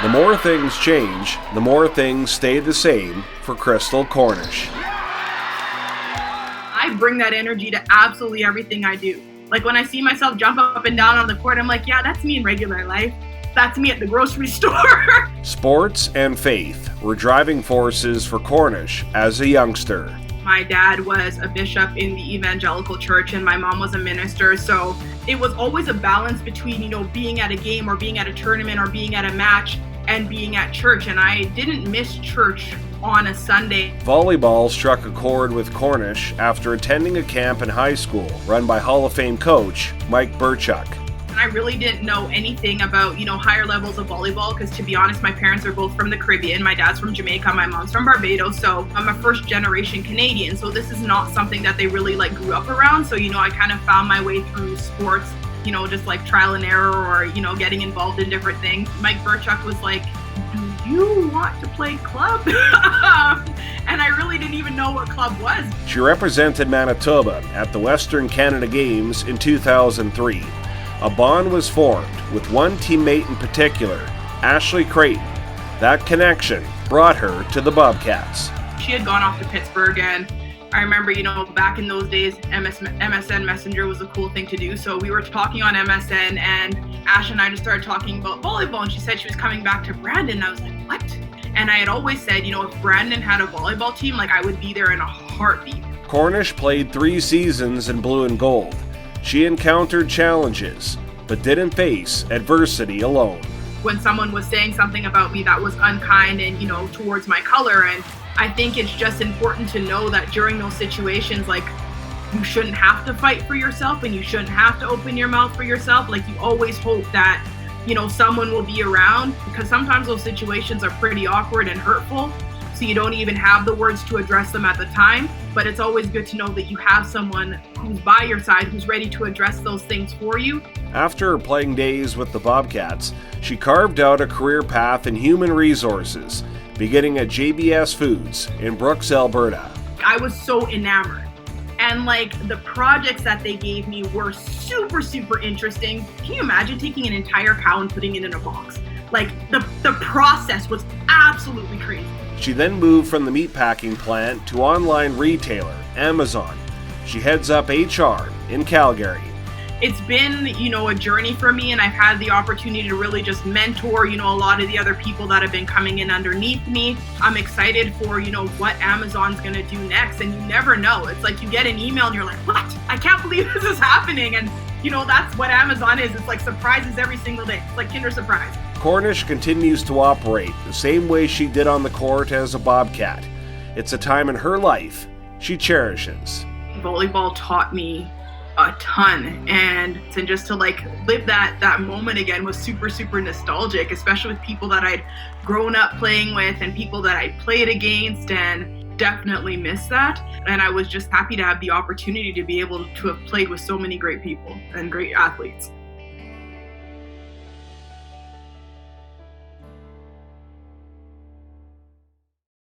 The more things change, the more things stay the same for Crystal Cornish. I bring that energy to absolutely everything I do. Like when I see myself jump up and down on the court, I'm like, yeah, that's me in regular life. That's me at the grocery store. Sports and faith were driving forces for Cornish as a youngster. My dad was a bishop in the evangelical church and my mom was a minister. So it was always a balance between, being at a game or being at a tournament or being at a match and being at church. And I didn't miss church on a Sunday. Volleyball struck a chord with Cornish after attending a camp in high school run by Hall of Fame coach Mike Burchuk. I really didn't know anything about, higher levels of volleyball because, to be honest, my parents are both from the Caribbean. My dad's from Jamaica, my mom's from Barbados, so I'm a first generation Canadian. So this is not something that they really grew up around. So, I kind of found my way through sports, just like trial and error or, getting involved in different things. Mike Burchuk was like, do you want to play club? And I really didn't even know what club was. She represented Manitoba at the Western Canada Games in 2003. A bond was formed with one teammate in particular, Ashley Creighton. That connection brought her to the Bobcats. She had gone off to Pittsburgh, and I remember, back in those days, MSN Messenger was a cool thing to do. So we were talking on MSN, and Ash and I just started talking about volleyball, and she said she was coming back to Brandon. And I was like, what? And I had always said, if Brandon had a volleyball team, I would be there in a heartbeat. Cornish played 3 seasons in blue and gold. She encountered challenges, but didn't face adversity alone. When someone was saying something about me that was unkind and, towards my color, and I think it's just important to know that during those situations, you shouldn't have to fight for yourself and you shouldn't have to open your mouth for yourself. You always hope that, someone will be around, because sometimes those situations are pretty awkward and hurtful. So you don't even have the words to address them at the time, but it's always good to know that you have someone who's by your side, who's ready to address those things for you. After her playing days with the Bobcats, she carved out a career path in human resources, beginning at JBS Foods in Brooks, Alberta. I was so enamored. And the projects that they gave me were super, super interesting. Can you imagine taking an entire cow and putting it in a box? The process was absolutely crazy. She then moved from the meatpacking plant to online retailer, Amazon. She heads up HR in Calgary. It's been, a journey for me, and I've had the opportunity to really just mentor, a lot of the other people that have been coming in underneath me. I'm excited for, what Amazon's going to do next, and you never know. It's you get an email and you're like, what? I can't believe this is happening. And, that's what Amazon is. It's surprises every single day. It's like Kinder Surprise. Cornish continues to operate the same way she did on the court as a Bobcat. It's a time in her life she cherishes. Volleyball taught me a ton, and just to live that moment again was super, super nostalgic, especially with people that I'd grown up playing with and people that I played against, and definitely miss that. And I was just happy to have the opportunity to be able to have played with so many great people and great athletes.